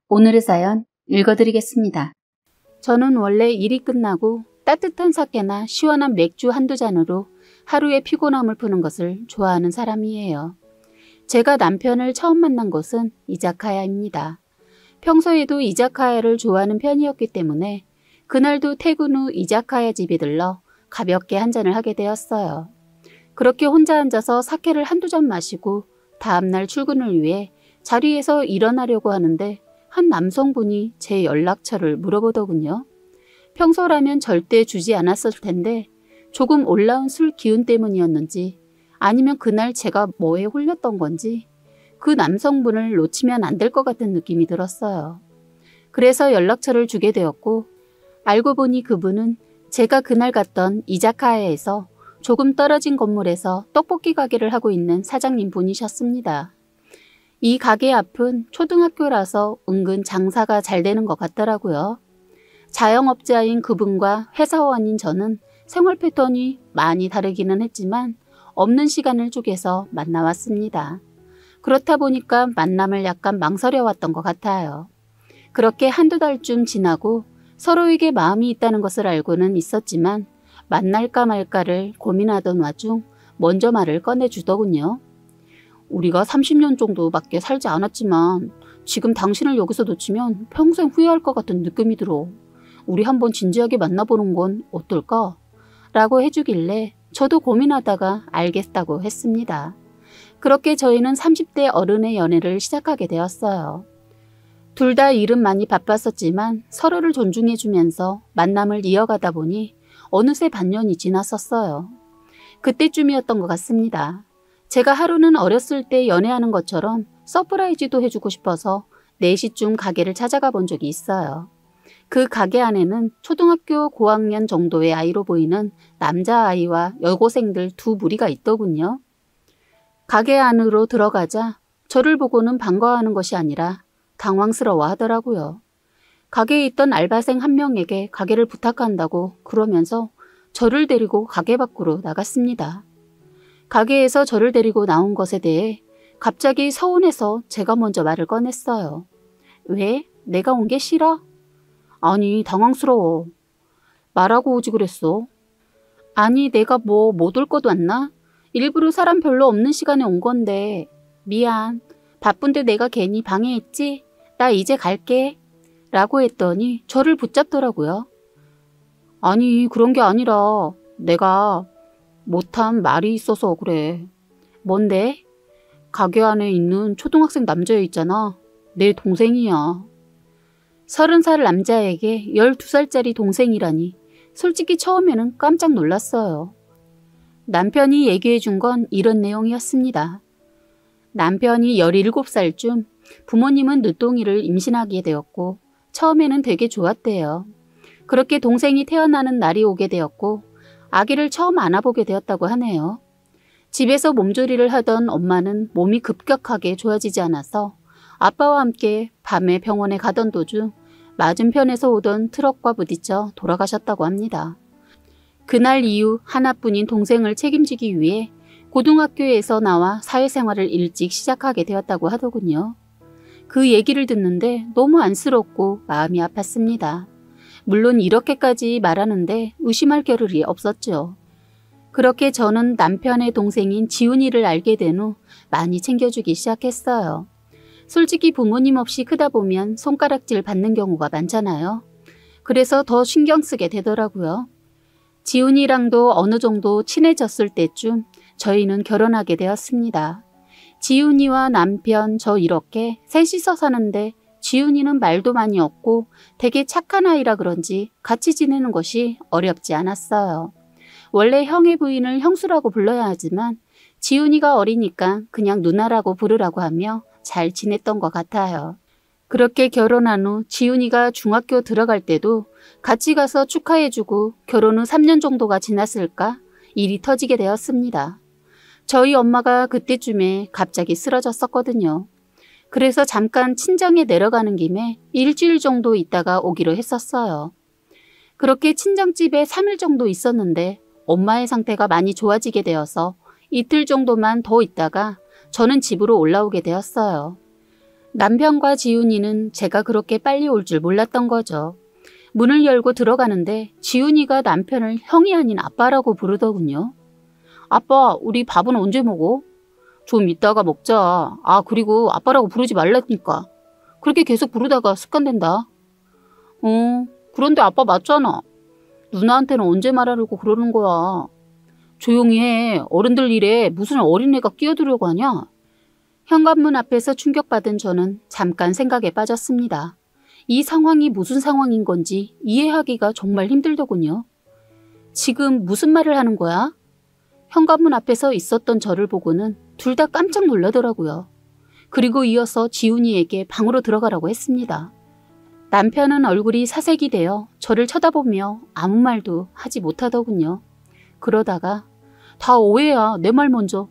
오늘의 사연 읽어드리겠습니다. 저는 원래 일이 끝나고 따뜻한 사케나 시원한 맥주 한두 잔으로 하루의 피곤함을 푸는 것을 좋아하는 사람이에요. 제가 남편을 처음 만난 곳은 이자카야입니다. 평소에도 이자카야를 좋아하는 편이었기 때문에 그날도 퇴근 후 이자카야 집에 들러 가볍게 한 잔을 하게 되었어요. 그렇게 혼자 앉아서 사케를 한두 잔 마시고 다음날 출근을 위해 자리에서 일어나려고 하는데 한 남성분이 제 연락처를 물어보더군요. 평소라면 절대 주지 않았을 텐데 조금 올라온 술 기운 때문이었는지 아니면 그날 제가 뭐에 홀렸던 건지 그 남성분을 놓치면 안 될 것 같은 느낌이 들었어요. 그래서 연락처를 주게 되었고 알고 보니 그분은 제가 그날 갔던 이자카야에서 조금 떨어진 건물에서 떡볶이 가게를 하고 있는 사장님 분이셨습니다. 이 가게 앞은 초등학교라서 은근 장사가 잘 되는 것 같더라고요. 자영업자인 그분과 회사원인 저는 생활 패턴이 많이 다르기는 했지만 없는 시간을 쪼개서 만나왔습니다. 그렇다 보니까 만남을 약간 망설여왔던 것 같아요. 그렇게 한두 달쯤 지나고 서로에게 마음이 있다는 것을 알고는 있었지만 만날까 말까를 고민하던 와중 먼저 말을 꺼내주더군요. 우리가 30년 정도밖에 살지 않았지만 지금 당신을 여기서 놓치면 평생 후회할 것 같은 느낌이 들어. 우리 한번 진지하게 만나보는 건 어떨까? 라고 해주길래 저도 고민하다가 알겠다고 했습니다. 그렇게 저희는 30대 어른의 연애를 시작하게 되었어요. 둘 다 일은 많이 바빴었지만 서로를 존중해주면서 만남을 이어가다 보니 어느새 반년이 지났었어요. 그때쯤이었던 것 같습니다. 제가 하루는 어렸을 때 연애하는 것처럼 서프라이즈도 해주고 싶어서 4시쯤 가게를 찾아가 본 적이 있어요. 그 가게 안에는 초등학교 고학년 정도의 아이로 보이는 남자아이와 여고생들 두 무리가 있더군요. 가게 안으로 들어가자 저를 보고는 반가워하는 것이 아니라 당황스러워 하더라고요. 가게에 있던 알바생 한 명에게 가게를 부탁한다고 그러면서 저를 데리고 가게 밖으로 나갔습니다. 가게에서 저를 데리고 나온 것에 대해 갑자기 서운해서 제가 먼저 말을 꺼냈어요. 왜? 내가 온 게 싫어? 아니, 당황스러워. 말하고 오지 그랬어. 아니, 내가 뭐 못 올 것도 않나? 일부러 사람 별로 없는 시간에 온 건데. 미안. 바쁜데 내가 괜히 방해했지? 나 이제 갈게. 라고 했더니 저를 붙잡더라고요. 아니, 그런 게 아니라 내가 못한 말이 있어서 그래. 뭔데? 가게 안에 있는 초등학생 남자애 있잖아. 내 동생이야. 30살 남자에게 12살짜리 동생이라니 솔직히 처음에는 깜짝 놀랐어요. 남편이 얘기해 준 건 이런 내용이었습니다. 남편이 17살쯤 부모님은 늦둥이를 임신하게 되었고 처음에는 되게 좋았대요. 그렇게 동생이 태어나는 날이 오게 되었고 아기를 처음 안아보게 되었다고 하네요. 집에서 몸조리를 하던 엄마는 몸이 급격하게 좋아지지 않아서 아빠와 함께 밤에 병원에 가던 도중 맞은편에서 오던 트럭과 부딪혀 돌아가셨다고 합니다. 그날 이후 하나뿐인 동생을 책임지기 위해 고등학교에서 나와 사회생활을 일찍 시작하게 되었다고 하더군요. 그 얘기를 듣는데 너무 안쓰럽고 마음이 아팠습니다. 물론 이렇게까지 말하는데 의심할 겨를이 없었죠. 그렇게 저는 남편의 동생인 지훈이를 알게 된 후 많이 챙겨주기 시작했어요. 솔직히 부모님 없이 크다 보면 손가락질 받는 경우가 많잖아요. 그래서 더 신경 쓰게 되더라고요. 지훈이랑도 어느 정도 친해졌을 때쯤 저희는 결혼하게 되었습니다. 지훈이와 남편, 저 이렇게 셋이서 사는데 지훈이는 말도 많이 없고 되게 착한 아이라 그런지 같이 지내는 것이 어렵지 않았어요. 원래 형의 부인을 형수라고 불러야 하지만 지훈이가 어리니까 그냥 누나라고 부르라고 하며 잘 지냈던 것 같아요. 그렇게 결혼한 후 지훈이가 중학교 들어갈 때도 같이 가서 축하해주고 결혼 후 3년 정도가 지났을까 일이 터지게 되었습니다. 저희 엄마가 그때쯤에 갑자기 쓰러졌었거든요. 그래서 잠깐 친정에 내려가는 김에 일주일 정도 있다가 오기로 했었어요. 그렇게 친정집에 3일 정도 있었는데 엄마의 상태가 많이 좋아지게 되어서 이틀 정도만 더 있다가 저는 집으로 올라오게 되었어요. 남편과 지훈이는 제가 그렇게 빨리 올 줄 몰랐던 거죠. 문을 열고 들어가는데 지훈이가 남편을 형이 아닌 아빠라고 부르더군요. 아빠, 우리 밥은 언제 먹어? 좀 이따가 먹자. 아, 그리고 아빠라고 부르지 말라니까. 그렇게 계속 부르다가 습관된다. 그런데 아빠 맞잖아. 누나한테는 언제 말하려고 그러는 거야. 조용히 해. 어른들 일에 무슨 어린애가 끼어들려고 하냐? 현관문 앞에서 충격받은 저는 잠깐 생각에 빠졌습니다. 이 상황이 무슨 상황인 건지 이해하기가 정말 힘들더군요. 지금 무슨 말을 하는 거야? 현관문 앞에서 있었던 저를 보고는 둘 다 깜짝 놀라더라고요. 그리고 이어서 지훈이에게 방으로 들어가라고 했습니다. 남편은 얼굴이 사색이 되어 저를 쳐다보며 아무 말도 하지 못하더군요. 그러다가 다 오해야, 내 말 먼저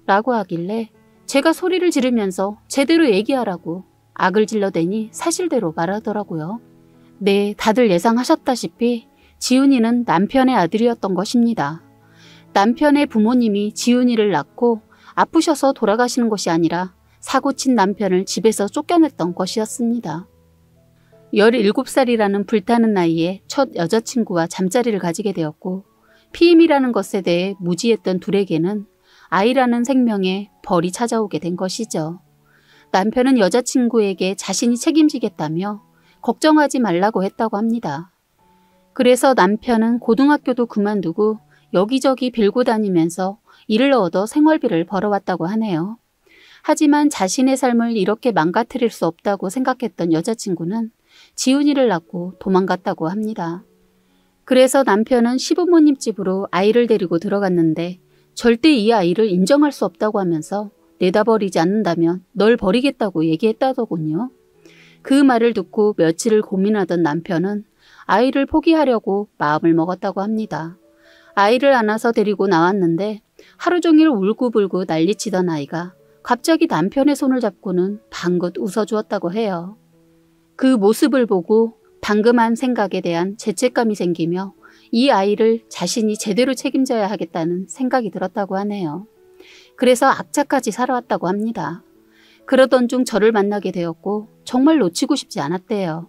라고 하길래 제가 소리를 지르면서 제대로 얘기하라고 악을 질러대니 사실대로 말하더라고요. 네, 다들 예상하셨다시피 지훈이는 남편의 아들이었던 것입니다. 남편의 부모님이 지훈이를 낳고 아프셔서 돌아가시는 것이 아니라 사고친 남편을 집에서 쫓겨냈던 것이었습니다. 17살이라는 불타는 나이에 첫 여자친구와 잠자리를 가지게 되었고 피임이라는 것에 대해 무지했던 둘에게는 아이라는 생명에 벌이 찾아오게 된 것이죠. 남편은 여자친구에게 자신이 책임지겠다며 걱정하지 말라고 했다고 합니다. 그래서 남편은 고등학교도 그만두고 여기저기 빌고 다니면서 일을 얻어 생활비를 벌어왔다고 하네요. 하지만 자신의 삶을 이렇게 망가뜨릴 수 없다고 생각했던 여자친구는 지훈이를 낳고 도망갔다고 합니다. 그래서 남편은 시부모님 집으로 아이를 데리고 들어갔는데 절대 이 아이를 인정할 수 없다고 하면서 내다버리지 않는다면 널 버리겠다고 얘기했다더군요. 그 말을 듣고 며칠을 고민하던 남편은 아이를 포기하려고 마음을 먹었다고 합니다. 아이를 안아서 데리고 나왔는데 하루 종일 울고불고 난리치던 아이가 갑자기 남편의 손을 잡고는 방긋 웃어주었다고 해요. 그 모습을 보고 방금 한 생각에 대한 죄책감이 생기며 이 아이를 자신이 제대로 책임져야 하겠다는 생각이 들었다고 하네요. 그래서 악착같이 살아왔다고 합니다. 그러던 중 저를 만나게 되었고 정말 놓치고 싶지 않았대요.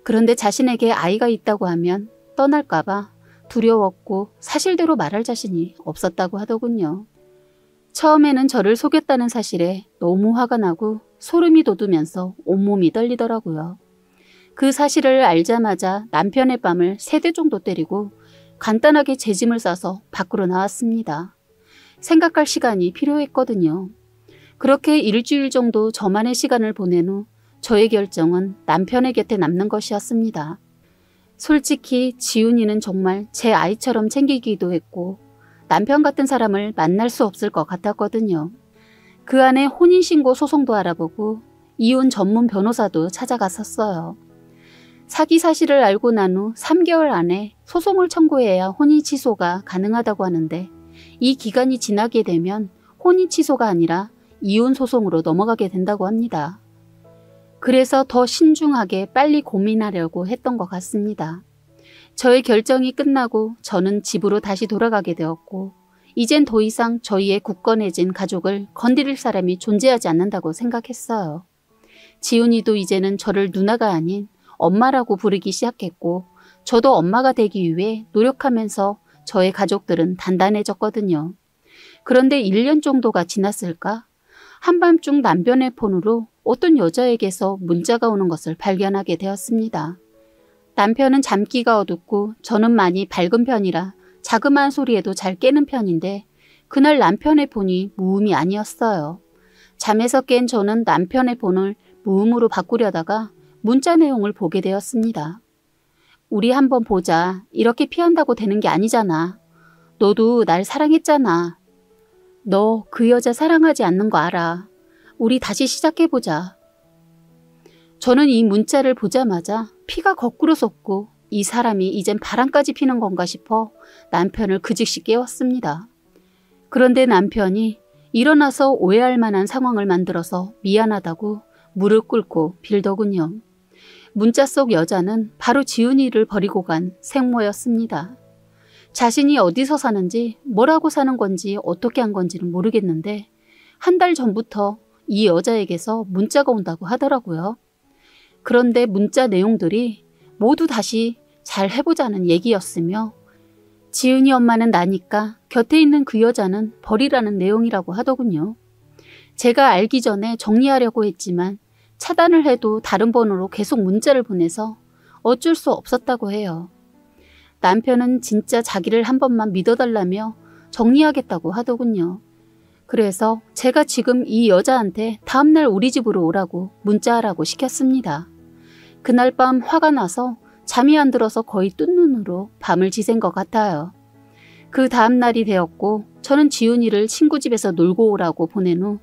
그런데 자신에게 아이가 있다고 하면 떠날까봐 두려웠고 사실대로 말할 자신이 없었다고 하더군요. 처음에는 저를 속였다는 사실에 너무 화가 나고 소름이 돋으면서 온몸이 떨리더라고요. 그 사실을 알자마자 남편의 뺨을 3대 정도 때리고 간단하게 재짐을 싸서 밖으로 나왔습니다. 생각할 시간이 필요했거든요. 그렇게 일주일 정도 저만의 시간을 보낸 후 저의 결정은 남편의 곁에 남는 것이었습니다. 솔직히 지훈이는 정말 제 아이처럼 챙기기도 했고 남편 같은 사람을 만날 수 없을 것 같았거든요. 그 안에 혼인신고 소송도 알아보고 이혼 전문 변호사도 찾아갔었어요. 사기 사실을 알고 난 후 3개월 안에 소송을 청구해야 혼인 취소가 가능하다고 하는데 이 기간이 지나게 되면 혼인 취소가 아니라 이혼 소송으로 넘어가게 된다고 합니다. 그래서 더 신중하게 빨리 고민하려고 했던 것 같습니다. 저의 결정이 끝나고 저는 집으로 다시 돌아가게 되었고 이젠 더 이상 저희의 굳건해진 가족을 건드릴 사람이 존재하지 않는다고 생각했어요. 지훈이도 이제는 저를 누나가 아닌 엄마라고 부르기 시작했고 저도 엄마가 되기 위해 노력하면서 저의 가족들은 단단해졌거든요. 그런데 1년 정도가 지났을까? 한밤중 남편의 폰으로 어떤 여자에게서 문자가 오는 것을 발견하게 되었습니다. 남편은 잠기가 어둡고 저는 많이 밝은 편이라 자그마한 소리에도 잘 깨는 편인데 그날 남편의 폰이 무음이 아니었어요. 잠에서 깬 저는 남편의 폰을 무음으로 바꾸려다가 문자 내용을 보게 되었습니다. 우리 한번 보자. 이렇게 피한다고 되는 게 아니잖아. 너도 날 사랑했잖아. 너 그 여자 사랑하지 않는 거 알아. 우리 다시 시작해보자. 저는 이 문자를 보자마자 피가 거꾸로 솟고 이 사람이 이젠 바람까지 피는 건가 싶어 남편을 그 즉시 깨웠습니다. 그런데 남편이 일어나서 오해할 만한 상황을 만들어서 미안하다고 무릎 꿇고 빌더군요. 문자 속 여자는 바로 지훈이를 버리고 간 생모였습니다. 자신이 어디서 사는지 뭐라고 사는 건지 어떻게 한 건지는 모르겠는데 한 달 전부터 이 여자에게서 문자가 온다고 하더라고요. 그런데 문자 내용들이 모두 다시 잘 해보자는 얘기였으며 지은이 엄마는 나니까 곁에 있는 그 여자는 버리라는 내용이라고 하더군요. 제가 알기 전에 정리하려고 했지만 차단을 해도 다른 번호로 계속 문자를 보내서 어쩔 수 없었다고 해요. 남편은 진짜 자기를 한 번만 믿어달라며 정리하겠다고 하더군요. 그래서 제가 지금 이 여자한테 다음날 우리 집으로 오라고 문자하라고 시켰습니다. 그날 밤 화가 나서 잠이 안 들어서 거의 뜬 눈으로 밤을 지샌 것 같아요. 그 다음 날이 되었고 저는 지훈이를 친구 집에서 놀고 오라고 보낸 후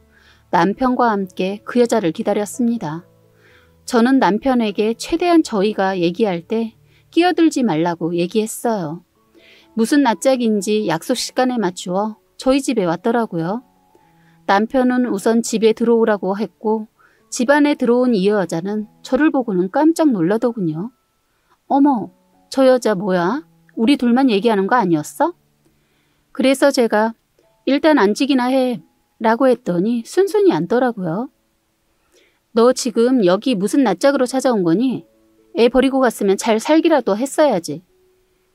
남편과 함께 그 여자를 기다렸습니다. 저는 남편에게 최대한 저희가 얘기할 때 끼어들지 말라고 얘기했어요. 무슨 낯짝인지 약속 시간에 맞추어 저희 집에 왔더라고요. 남편은 우선 집에 들어오라고 했고 집 안에 들어온 이 여자는 저를 보고는 깜짝 놀라더군요. 어머, 저 여자 뭐야? 우리 둘만 얘기하는 거 아니었어? 그래서 제가 일단 앉으기나 해 라고 했더니 순순히 앉더라고요. 너 지금 여기 무슨 낯짝으로 찾아온 거니? 애 버리고 갔으면 잘 살기라도 했어야지.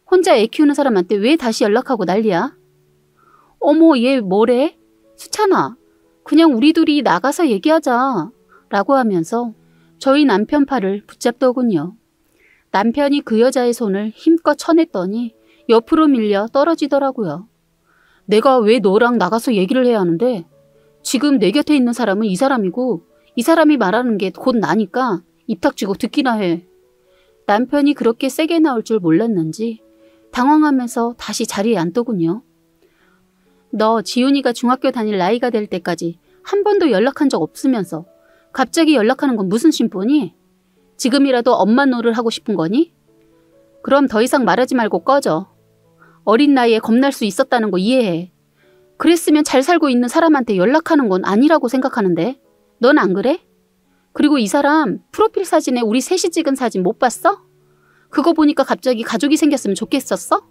혼자 애 키우는 사람한테 왜 다시 연락하고 난리야? 어머, 얘 뭐래? 수찬아, 그냥 우리 둘이 나가서 얘기하자 라고 하면서 저희 남편 팔을 붙잡더군요. 남편이 그 여자의 손을 힘껏 쳐냈더니 옆으로 밀려 떨어지더라고요. 내가 왜 너랑 나가서 얘기를 해야 하는데 지금 내 곁에 있는 사람은 이 사람이고 이 사람이 말하는 게 곧 나니까 입 닥치고 듣기나 해. 남편이 그렇게 세게 나올 줄 몰랐는지 당황하면서 다시 자리에 앉더군요. 너 지훈이가 중학교 다닐 나이가 될 때까지 한 번도 연락한 적 없으면서 갑자기 연락하는 건 무슨 심보니? 지금이라도 엄마 노를 하고 싶은 거니? 그럼 더 이상 말하지 말고 꺼져. 어린 나이에 겁날 수 있었다는 거 이해해. 그랬으면 잘 살고 있는 사람한테 연락하는 건 아니라고 생각하는데 넌 안 그래? 그리고 이 사람 프로필 사진에 우리 셋이 찍은 사진 못 봤어? 그거 보니까 갑자기 가족이 생겼으면 좋겠었어?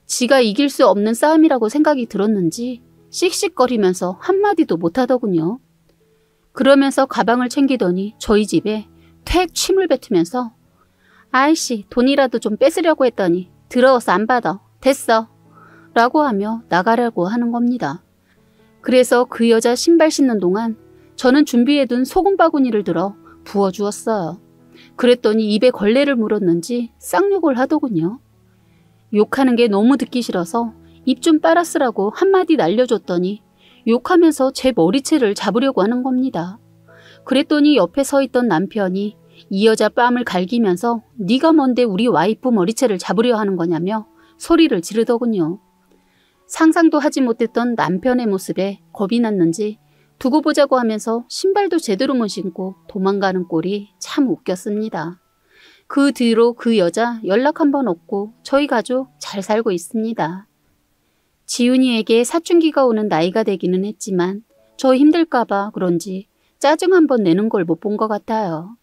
지가 이길 수 없는 싸움이라고 생각이 들었는지 씩씩거리면서 한마디도 못하더군요. 그러면서 가방을 챙기더니 저희 집에 퇴 침을 뱉으면서 아이씨 돈이라도 좀 뺏으려고 했더니 더러워서 안 받아. 됐어. 라고 하며 나가려고 하는 겁니다. 그래서 그 여자 신발 신는 동안 저는 준비해둔 소금 바구니를 들어 부어주었어요. 그랬더니 입에 걸레를 물었는지 쌍욕을 하더군요. 욕하는 게 너무 듣기 싫어서 입 좀 빨아쓰라고 한마디 날려줬더니 욕하면서 제 머리채를 잡으려고 하는 겁니다. 그랬더니 옆에 서 있던 남편이 이 여자 뺨을 갈기면서 네가 뭔데 우리 와이프 머리채를 잡으려 하는 거냐며 소리를 지르더군요. 상상도 하지 못했던 남편의 모습에 겁이 났는지 두고 보자고 하면서 신발도 제대로 못 신고 도망가는 꼴이 참 웃겼습니다. 그 뒤로 그 여자 연락 한 번 없고 저희 가족 잘 살고 있습니다. 지훈이에게 사춘기가 오는 나이가 되기는 했지만 저 힘들까봐 그런지 짜증 한 번 내는 걸 못 본 것 같아요.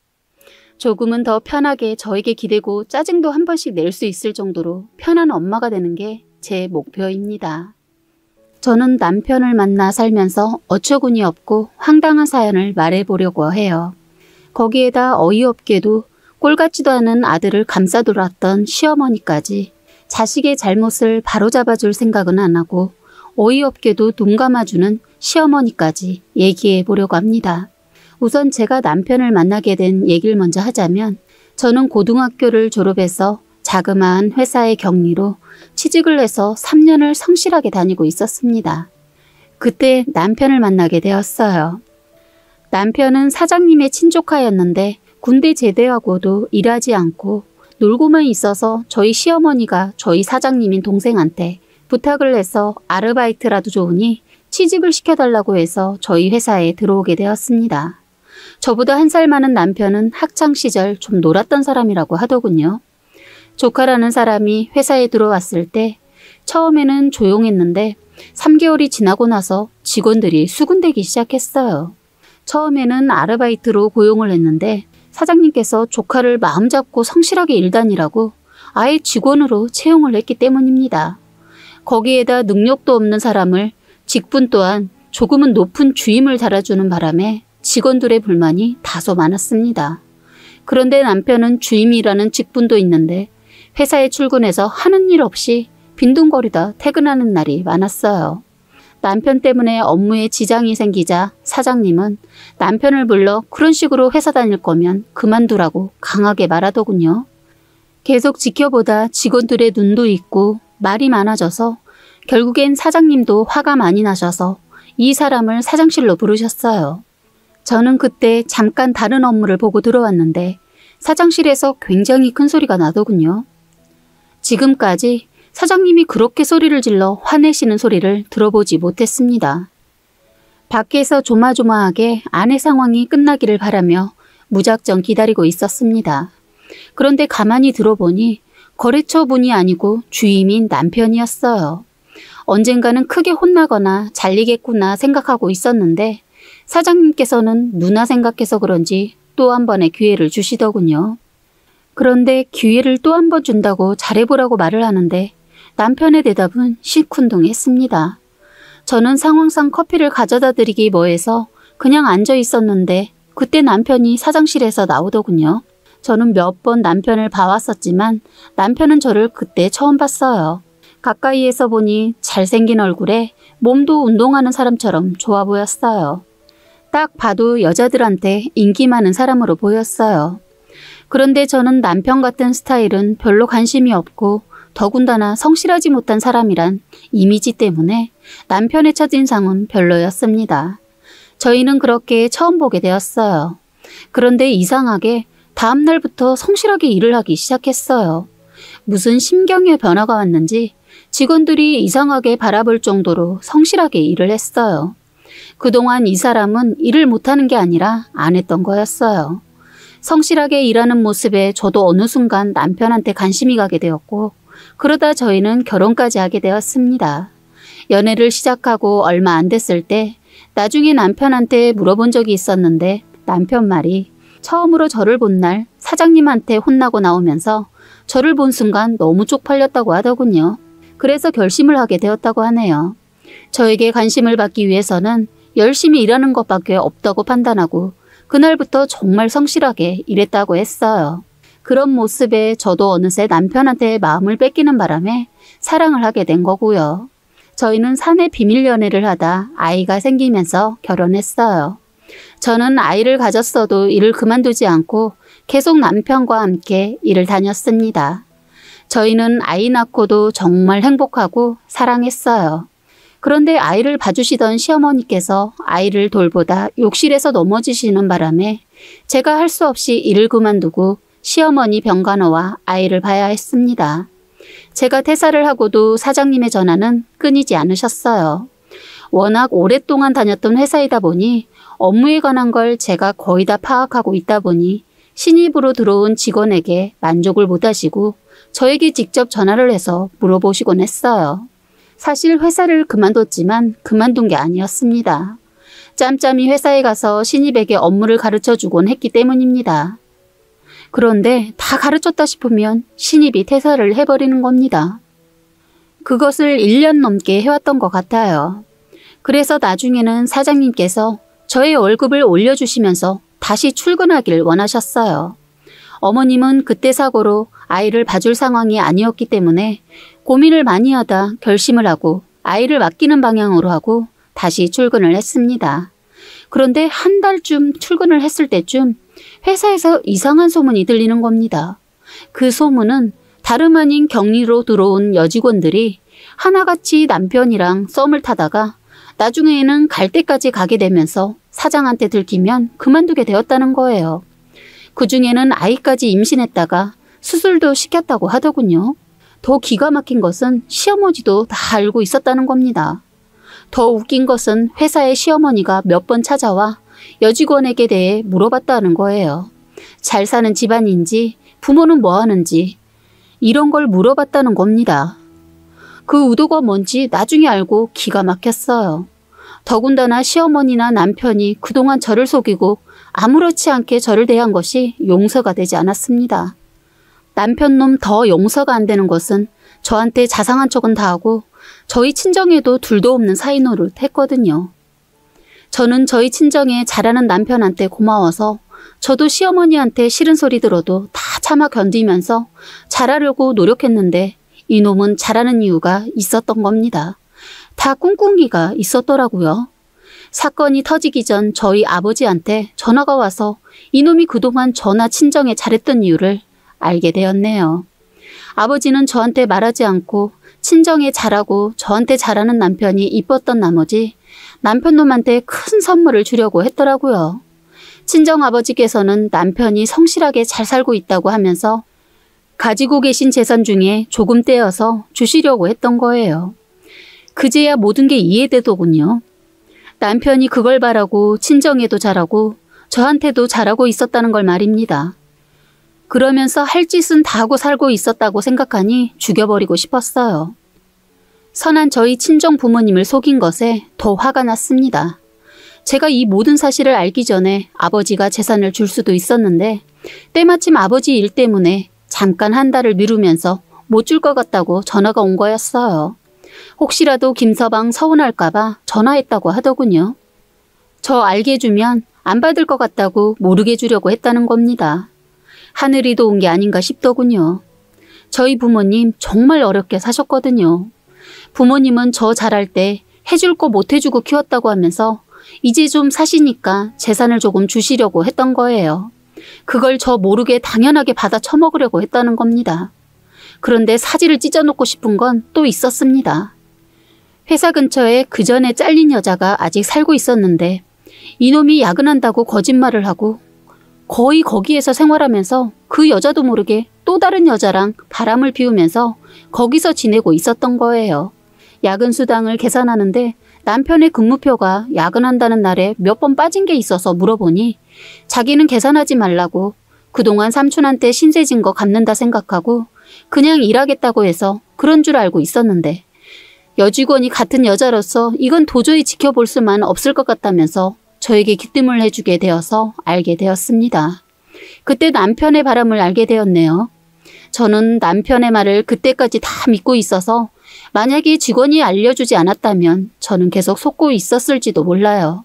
조금은 더 편하게 저에게 기대고 짜증도 한 번씩 낼 수 있을 정도로 편한 엄마가 되는 게 제 목표입니다. 저는 남편을 만나 살면서 어처구니 없고 황당한 사연을 말해보려고 해요. 거기에다 어이없게도 꼴같지도 않은 아들을 감싸돌았던 시어머니까지 자식의 잘못을 바로잡아줄 생각은 안 하고 어이없게도 눈 감아주는 시어머니까지 얘기해 보려고 합니다. 우선 제가 남편을 만나게 된 얘기를 먼저 하자면 저는 고등학교를 졸업해서 자그마한 회사의 격리로 취직을 해서 3년을 성실하게 다니고 있었습니다. 그때 남편을 만나게 되었어요. 남편은 사장님의 친조카였는데 군대 제대하고도 일하지 않고 놀고만 있어서 저희 시어머니가 저희 사장님인 동생한테 부탁을 해서 아르바이트라도 좋으니 취직을 시켜달라고 해서 저희 회사에 들어오게 되었습니다. 저보다 한 살 많은 남편은 학창시절 좀 놀았던 사람이라고 하더군요. 조카라는 사람이 회사에 들어왔을 때 처음에는 조용했는데 3개월이 지나고 나서 직원들이 수군대기 시작했어요. 처음에는 아르바이트로 고용을 했는데 사장님께서 조카를 마음 잡고 성실하게 일 다니라고 아예 직원으로 채용을 했기 때문입니다. 거기에다 능력도 없는 사람을 직분 또한 조금은 높은 주임을 달아주는 바람에 직원들의 불만이 다소 많았습니다. 그런데 남편은 주임이라는 직분도 있는데 회사에 출근해서 하는 일 없이 빈둥거리다 퇴근하는 날이 많았어요. 남편 때문에 업무에 지장이 생기자 사장님은 남편을 불러 그런 식으로 회사 다닐 거면 그만두라고 강하게 말하더군요. 계속 지켜보다 직원들의 눈도 있고 말이 많아져서 결국엔 사장님도 화가 많이 나셔서 이 사람을 사장실로 부르셨어요. 저는 그때 잠깐 다른 업무를 보고 들어왔는데 사장실에서 굉장히 큰 소리가 나더군요. 지금까지 사장님이 그렇게 소리를 질러 화내시는 소리를 들어보지 못했습니다. 밖에서 조마조마하게 아내 상황이 끝나기를 바라며 무작정 기다리고 있었습니다. 그런데 가만히 들어보니 거래처 분이 아니고 주임인 남편이었어요. 언젠가는 크게 혼나거나 잘리겠구나 생각하고 있었는데 사장님께서는 누나 생각해서 그런지 또 한 번의 기회를 주시더군요. 그런데 기회를 또 한 번 준다고 잘해보라고 말을 하는데 남편의 대답은 시큰둥했습니다. 저는 상황상 커피를 가져다 드리기 뭐해서 그냥 앉아 있었는데 그때 남편이 사장실에서 나오더군요. 저는 몇 번 남편을 봐왔었지만 남편은 저를 그때 처음 봤어요. 가까이에서 보니 잘생긴 얼굴에 몸도 운동하는 사람처럼 좋아 보였어요. 딱 봐도 여자들한테 인기 많은 사람으로 보였어요. 그런데 저는 남편 같은 스타일은 별로 관심이 없고 더군다나 성실하지 못한 사람이란 이미지 때문에 남편의 첫인상은 별로였습니다. 저희는 그렇게 처음 보게 되었어요. 그런데 이상하게 다음 날부터 성실하게 일을 하기 시작했어요. 무슨 심경의 변화가 왔는지 직원들이 이상하게 바라볼 정도로 성실하게 일을 했어요. 그동안 이 사람은 일을 못하는 게 아니라 안 했던 거였어요. 성실하게 일하는 모습에 저도 어느 순간 남편한테 관심이 가게 되었고 그러다 저희는 결혼까지 하게 되었습니다. 연애를 시작하고 얼마 안 됐을 때 나중에 남편한테 물어본 적이 있었는데 남편 말이 처음으로 저를 본 날 사장님한테 혼나고 나오면서 저를 본 순간 너무 쪽팔렸다고 하더군요. 그래서 결심을 하게 되었다고 하네요. 저에게 관심을 받기 위해서는 열심히 일하는 것밖에 없다고 판단하고 그날부터 정말 성실하게 일했다고 했어요. 그런 모습에 저도 어느새 남편한테 마음을 뺏기는 바람에 사랑을 하게 된 거고요. 저희는 사내 비밀 연애를 하다 아이가 생기면서 결혼했어요. 저는 아이를 가졌어도 일을 그만두지 않고 계속 남편과 함께 일을 다녔습니다. 저희는 아이 낳고도 정말 행복하고 사랑했어요. 그런데 아이를 봐주시던 시어머니께서 아이를 돌보다 욕실에서 넘어지시는 바람에 제가 할 수 없이 일을 그만두고 시어머니 병간호와 아이를 봐야 했습니다. 제가 퇴사를 하고도 사장님의 전화는 끊이지 않으셨어요. 워낙 오랫동안 다녔던 회사이다 보니 업무에 관한 걸 제가 거의 다 파악하고 있다 보니 신입으로 들어온 직원에게 만족을 못하시고 저에게 직접 전화를 해서 물어보시곤 했어요. 사실 회사를 그만뒀지만 그만둔 게 아니었습니다. 짬짬이 회사에 가서 신입에게 업무를 가르쳐주곤 했기 때문입니다. 그런데 다 가르쳤다 싶으면 신입이 퇴사를 해버리는 겁니다. 그것을 1년 넘게 해왔던 것 같아요. 그래서 나중에는 사장님께서 저의 월급을 올려주시면서 다시 출근하길 원하셨어요. 어머님은 그때 사고로 아이를 봐줄 상황이 아니었기 때문에 고민을 많이 하다 결심을 하고 아이를 맡기는 방향으로 하고 다시 출근을 했습니다. 그런데 한 달쯤 출근을 했을 때쯤 회사에서 이상한 소문이 들리는 겁니다. 그 소문은 다름 아닌 격리로 들어온 여직원들이 하나같이 남편이랑 썸을 타다가 나중에는 갈 때까지 가게 되면서 사장한테 들키면 그만두게 되었다는 거예요. 그중에는 아이까지 임신했다가 수술도 시켰다고 하더군요. 더 기가 막힌 것은 시어머니도 다 알고 있었다는 겁니다. 더 웃긴 것은 회사의 시어머니가 몇 번 찾아와 여직원에게 대해 물어봤다는 거예요. 잘 사는 집안인지 부모는 뭐 하는지 이런 걸 물어봤다는 겁니다. 그 의도가 뭔지 나중에 알고 기가 막혔어요. 더군다나 시어머니나 남편이 그동안 저를 속이고 아무렇지 않게 저를 대한 것이 용서가 되지 않았습니다. 남편 놈 더 용서가 안 되는 것은 저한테 자상한 척은 다 하고 저희 친정에도 둘도 없는 사이 노릇 했거든요. 저는 저희 친정에 잘하는 남편한테 고마워서 저도 시어머니한테 싫은 소리 들어도 다 참아 견디면서 잘하려고 노력했는데 이놈은 잘하는 이유가 있었던 겁니다. 다 꿍꿍이가 있었더라고요. 사건이 터지기 전 저희 아버지한테 전화가 와서 이놈이 그동안 저나 친정에 잘했던 이유를 알게 되었네요. 아버지는 저한테 말하지 않고 친정에 잘하고 저한테 잘하는 남편이 이뻤던 나머지 남편놈한테 큰 선물을 주려고 했더라고요. 친정아버지께서는 남편이 성실하게 잘 살고 있다고 하면서 가지고 계신 재산 중에 조금 떼어서 주시려고 했던 거예요. 그제야 모든 게 이해되더군요. 남편이 그걸 바라고 친정에도 잘하고 저한테도 잘하고 있었다는 걸 말입니다. 그러면서 할 짓은 다 하고 살고 있었다고 생각하니 죽여버리고 싶었어요. 선한 저희 친정 부모님을 속인 것에 더 화가 났습니다. 제가 이 모든 사실을 알기 전에 아버지가 재산을 줄 수도 있었는데 때마침 아버지 일 때문에 잠깐 한 달을 미루면서 못 줄 것 같다고 전화가 온 거였어요. 혹시라도 김서방 서운할까봐 전화했다고 하더군요. 저 알게 주면 안 받을 것 같다고 모르게 주려고 했다는 겁니다. 하늘이 도운 게 아닌가 싶더군요. 저희 부모님 정말 어렵게 사셨거든요. 부모님은 저 잘할 때 해줄 거 못 해주고 키웠다고 하면서 이제 좀 사시니까 재산을 조금 주시려고 했던 거예요. 그걸 저 모르게 당연하게 받아 처먹으려고 했다는 겁니다. 그런데 사지를 찢어놓고 싶은 건 또 있었습니다. 회사 근처에 그 전에 잘린 여자가 아직 살고 있었는데 이놈이 야근한다고 거짓말을 하고 거의 거기에서 생활하면서 그 여자도 모르게 또 다른 여자랑 바람을 피우면서 거기서 지내고 있었던 거예요. 야근 수당을 계산하는데 남편의 근무표가 야근한다는 날에 몇 번 빠진 게 있어서 물어보니 자기는 계산하지 말라고 그동안 삼촌한테 신세 진 거 갚는다 생각하고 그냥 일하겠다고 해서 그런 줄 알고 있었는데 여직원이 같은 여자로서 이건 도저히 지켜볼 수만 없을 것 같다면서 저에게 기뜸을 해주게 되어서 알게 되었습니다. 그때 남편의 바람을 알게 되었네요. 저는 남편의 말을 그때까지 다 믿고 있어서 만약에 직원이 알려주지 않았다면 저는 계속 속고 있었을지도 몰라요.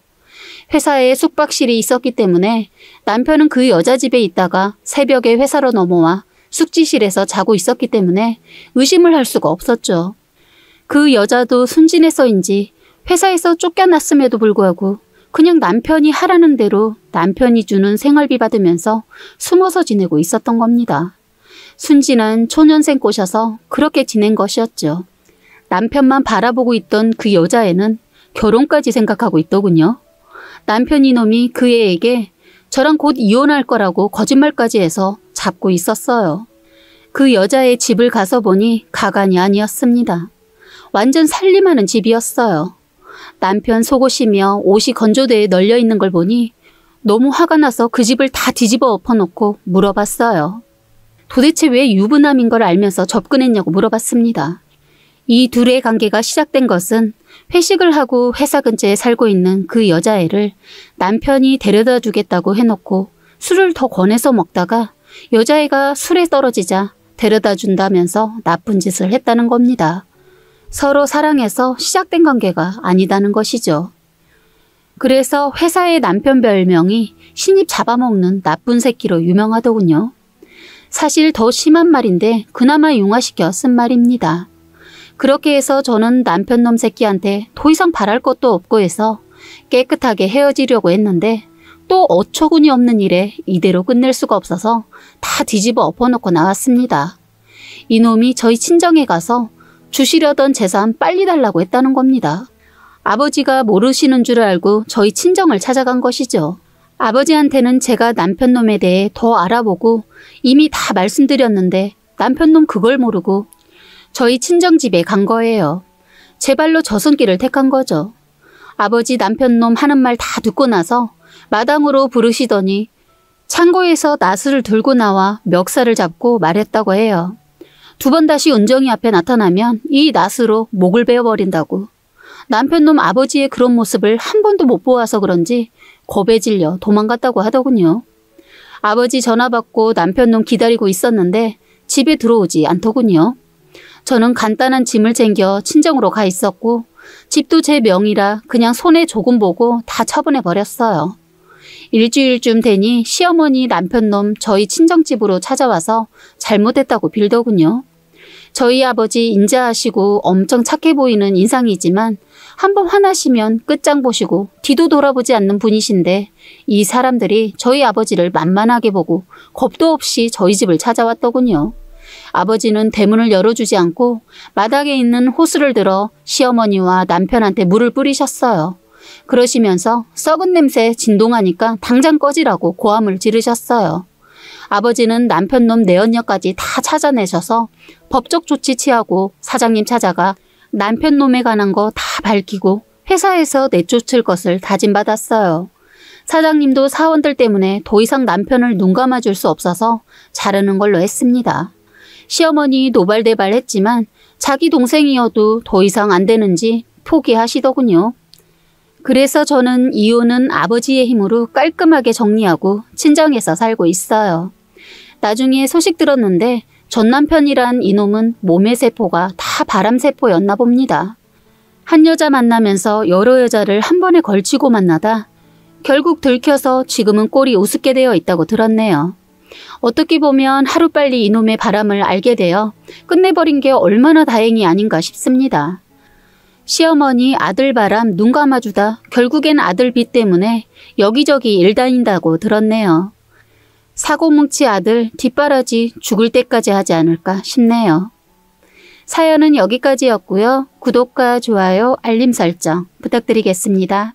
회사에 숙박실이 있었기 때문에 남편은 그 여자 집에 있다가 새벽에 회사로 넘어와 숙지실에서 자고 있었기 때문에 의심을 할 수가 없었죠. 그 여자도 순진해서인지 회사에서 쫓겨났음에도 불구하고 그냥 남편이 하라는 대로 남편이 주는 생활비 받으면서 숨어서 지내고 있었던 겁니다. 순진한 초년생 꼬셔서 그렇게 지낸 것이었죠. 남편만 바라보고 있던 그 여자애는 결혼까지 생각하고 있더군요. 남편 이놈이 그 애에게 저랑 곧 이혼할 거라고 거짓말까지 해서 잡고 있었어요. 그 여자의 집을 가서 보니 가관이 아니었습니다. 완전 살림하는 집이었어요. 남편 속옷이며 옷이 건조대에 널려 있는 걸 보니 너무 화가 나서 그 집을 다 뒤집어 엎어놓고 물어봤어요. 도대체 왜 유부남인 걸 알면서 접근했냐고 물어봤습니다. 이 둘의 관계가 시작된 것은 회식을 하고 회사 근처에 살고 있는 그 여자애를 남편이 데려다 주겠다고 해놓고 술을 더 권해서 먹다가 여자애가 술에 떨어지자 데려다 준다면서 나쁜 짓을 했다는 겁니다. 서로 사랑해서 시작된 관계가 아니다는 것이죠. 그래서 회사의 남편 별명이 신입 잡아먹는 나쁜 새끼로 유명하더군요. 사실 더 심한 말인데 그나마 융화시켜 쓴 말입니다. 그렇게 해서 저는 남편놈 새끼한테 더 이상 바랄 것도 없고 해서 깨끗하게 헤어지려고 했는데 또 어처구니 없는 일에 이대로 끝낼 수가 없어서 다 뒤집어 엎어놓고 나왔습니다. 이놈이 저희 친정에 가서 주시려던 재산 빨리 달라고 했다는 겁니다. 아버지가 모르시는 줄 알고 저희 친정을 찾아간 것이죠. 아버지한테는 제가 남편놈에 대해 더 알아보고 이미 다 말씀드렸는데 남편놈 그걸 모르고 저희 친정집에 간 거예요. 제 발로 저 손길을 택한 거죠. 아버지 남편놈 하는 말 다 듣고 나서 마당으로 부르시더니 창고에서 나스를 들고 나와 멱살을 잡고 말했다고 해요. 2번 다시 은정이 앞에 나타나면 이 나스로 목을 베어버린다고. 남편놈 아버지의 그런 모습을 한 번도 못 보아서 그런지 겁에 질려 도망갔다고 하더군요. 아버지 전화 받고 남편놈 기다리고 있었는데 집에 들어오지 않더군요. 저는 간단한 짐을 챙겨 친정으로 가 있었고 집도 제 명의라 그냥 손해 조금 보고 다 처분해버렸어요. 일주일쯤 되니 시어머니 남편놈 저희 친정집으로 찾아와서 잘못했다고 빌더군요. 저희 아버지 인자하시고 엄청 착해 보이는 인상이지만 한번 화나시면 끝장 보시고 뒤도 돌아보지 않는 분이신데 이 사람들이 저희 아버지를 만만하게 보고 겁도 없이 저희 집을 찾아왔더군요. 아버지는 대문을 열어주지 않고 마당에 있는 호스를 들어 시어머니와 남편한테 물을 뿌리셨어요. 그러시면서 썩은 냄새 진동하니까 당장 꺼지라고 고함을 지르셨어요. 아버지는 남편놈 내연녀까지 다 찾아내셔서 법적 조치 취하고 사장님 찾아가 남편놈에 관한 거 다 밝히고 회사에서 내쫓을 것을 다짐받았어요. 사장님도 사원들 때문에 더 이상 남편을 눈 감아줄 수 없어서 자르는 걸로 했습니다. 시어머니 노발대발했지만 자기 동생이어도 더 이상 안 되는지 포기하시더군요. 그래서 저는 이혼은 아버지의 힘으로 깔끔하게 정리하고 친정에서 살고 있어요. 나중에 소식 들었는데 전 남편이란 이놈은 몸의 세포가 다 바람세포였나 봅니다. 한 여자 만나면서 여러 여자를 한 번에 걸치고 만나다 결국 들켜서 지금은 꼴이 우습게 되어 있다고 들었네요. 어떻게 보면 하루빨리 이놈의 바람을 알게 되어 끝내버린 게 얼마나 다행이 아닌가 싶습니다. 시어머니 아들 바람 눈 감아주다 결국엔 아들 빚 때문에 여기저기 일 다닌다고 들었네요. 사고뭉치 아들 뒷바라지 죽을 때까지 하지 않을까 싶네요. 사연은 여기까지였고요. 구독과 좋아요, 알림 설정 부탁드리겠습니다.